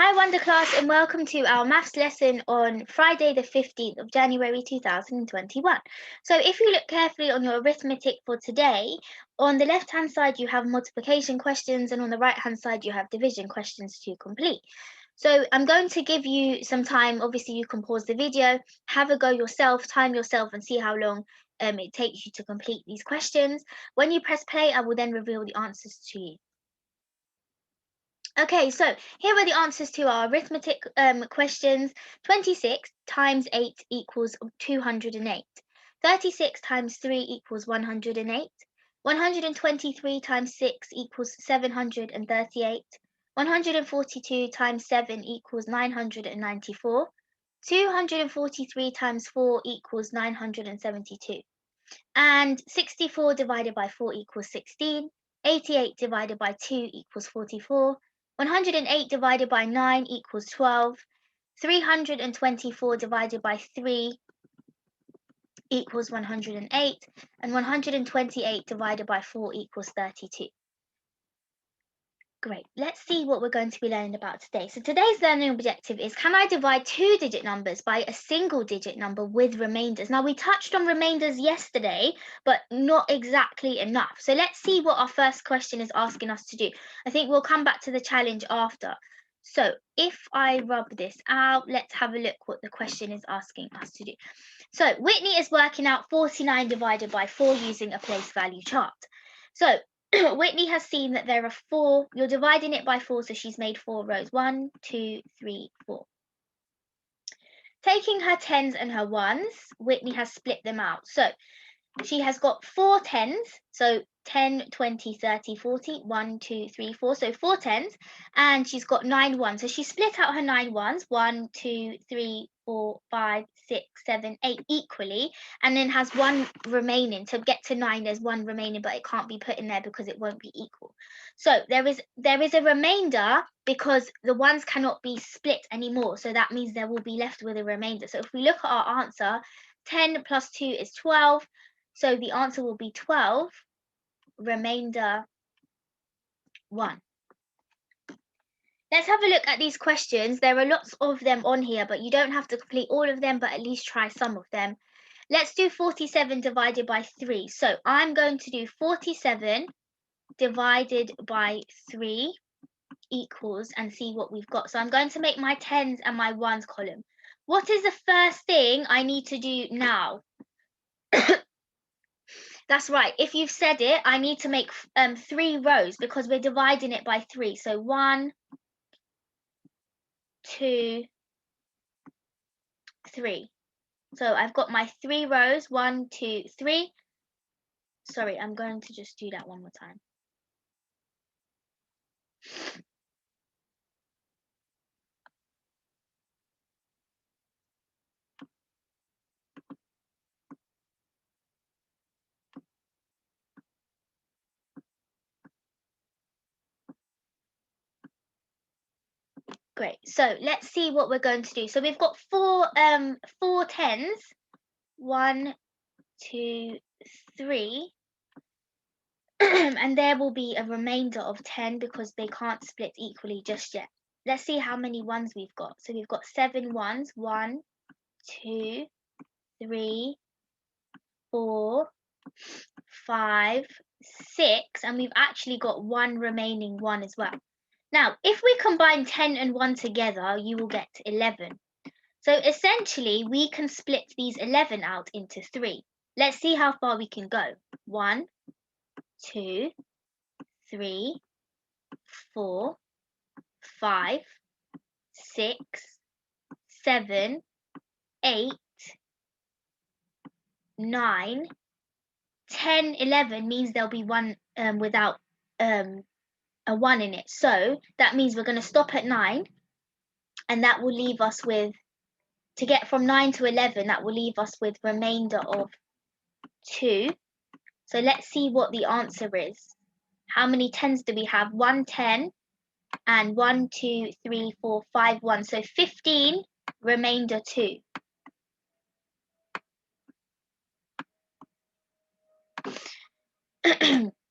Hi Wonder Class and welcome to our maths lesson on Friday the 15th of January 2021. So if you look carefully on your arithmetic for today, on the left hand side you have multiplication questions and on the right hand side you have division questions to complete. So I'm going to give you some time. Obviously you can pause the video, have a go yourself, time yourself and see how long it takes you to complete these questions. When you press play, I will then reveal the answers to you. Okay, so here are the answers to our arithmetic questions. 26 times 8 equals 208. 36 times 3 equals 108. 123 times 6 equals 738. 142 times 7 equals 994. 243 times 4 equals 972. And 64 divided by 4 equals 16. 88 divided by 2 equals 44. 108 divided by 9 equals 12. 324 divided by 3 equals 108. And 128 divided by 4 equals 32. Great, let's see what we're going to be learning about today. So today's learning objective is, can I divide two-digit numbers by a single-digit number with remainders? Now, we touched on remainders yesterday, but not exactly enough. So let's see what our first question is asking us to do. I think we'll come back to the challenge after. So if I rub this out, let's have a look what the question is asking us to do. So Whitney is working out 49 divided by 4 using a place value chart. So Whitney has seen that there are 4. You're dividing it by 4, so she's made 4 rows. 1, 2, 3, 4. Taking her 10s and her 1s, Whitney has split them out. So she has got 4 10s, so 10, 20, 30, 40, 1, 2, 3, 4, so 4 10s, and she's got 9 1s. So she split out her 9 1s, 1, 2, 3, 4, 5, 6, 7, 8 equally, and then has 1 remaining. To get to 9, there's 1 remaining, but it can't be put in there because it won't be equal. So there is a remainder because the ones cannot be split anymore. So that means there will be left with a remainder. So if we look at our answer, 10 plus 2 is 12. So the answer will be 12, remainder 1. Let's have a look at these questions. There are lots of them on here, but you don't have to complete all of them, but at least try some of them. Let's do 47 divided by 3. So I'm going to do 47 divided by 3 equals and see what we've got. So I'm going to make my 10s and my 1s column. What is the first thing I need to do now? That's right. If you've said it, I need to make 3 rows because we're dividing it by 3. So 1, 2, 3. So I've got my 3 rows. 1, 2, 3. Sorry, I'm going to just do that one more time. Great. So let's see what we're going to do. So we've got 4 10s. 1, 2, 3. And there will be a remainder of 10 because they can't split equally just yet. Let's see how many 1s we've got. So we've got 7 1s. 1, 2, 3, 4, 5, 6, and we've actually got 1 remaining 1 as well. Now, if we combine 10 and 1 together, you will get 11. So essentially, we can split these 11 out into 3. Let's see how far we can go. 1, 2, 3, 4, 5, 6, 7, 8, 9, 10, 11 means there'll be 1 without a 1 in it. So that means we're going to stop at 9, and that will leave us with, to get from 9 to 11, that will leave us with remainder of 2. So let's see what the answer is. How many 10s do we have? 1 10 and 1, 2, 3, 4, 5, 1. So 15, remainder 2.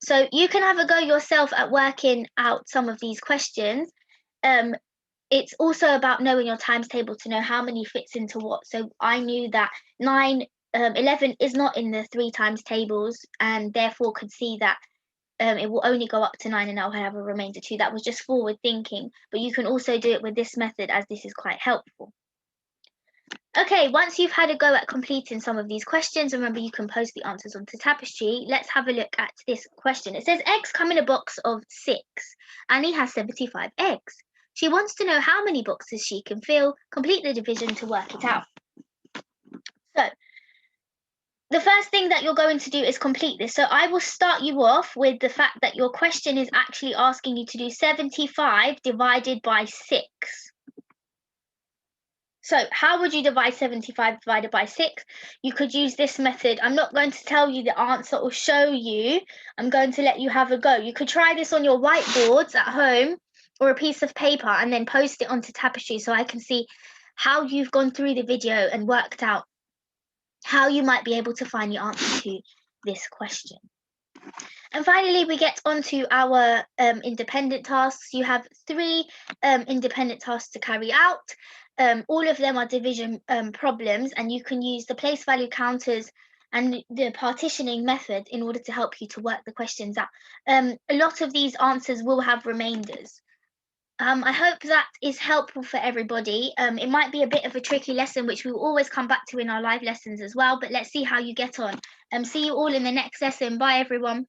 So you can have a go yourself at working out some of these questions. it's also about knowing your times table to know how many fits into what. So I knew that 11 is not in the 3 times tables, and therefore could see that it will only go up to 9 and I'll have a remainder 2. That was just forward thinking, but you can also do it with this method, as this is quite helpful. Okay, once you've had a go at completing some of these questions, remember you can post the answers onto Tapestry. Let's have a look at this question. It says eggs come in a box of 6. Annie has 75 eggs. She wants to know how many boxes she can fill. Complete the division to work it out. So the first thing that you're going to do is complete this. So I will start you off with the fact that your question is actually asking you to do 75 divided by 6. So how would you divide 75 divided by 6? You could use this method. I'm not going to tell you the answer or show you. I'm going to let you have a go. You could try this on your whiteboards at home or a piece of paper and then post it onto Tapestry so I can see how you've gone through the video and worked out how you might be able to find the answer to this question. And finally, we get onto our independent tasks. You have 3 independent tasks to carry out. All of them are division problems, and you can use the place value counters and the partitioning method in order to help you to work the questions out. A lot of these answers will have remainders. I hope that is helpful for everybody. It might be a bit of a tricky lesson, which we will always come back to in our live lessons as well, but let's see how you get on. See you all in the next lesson. Bye, everyone.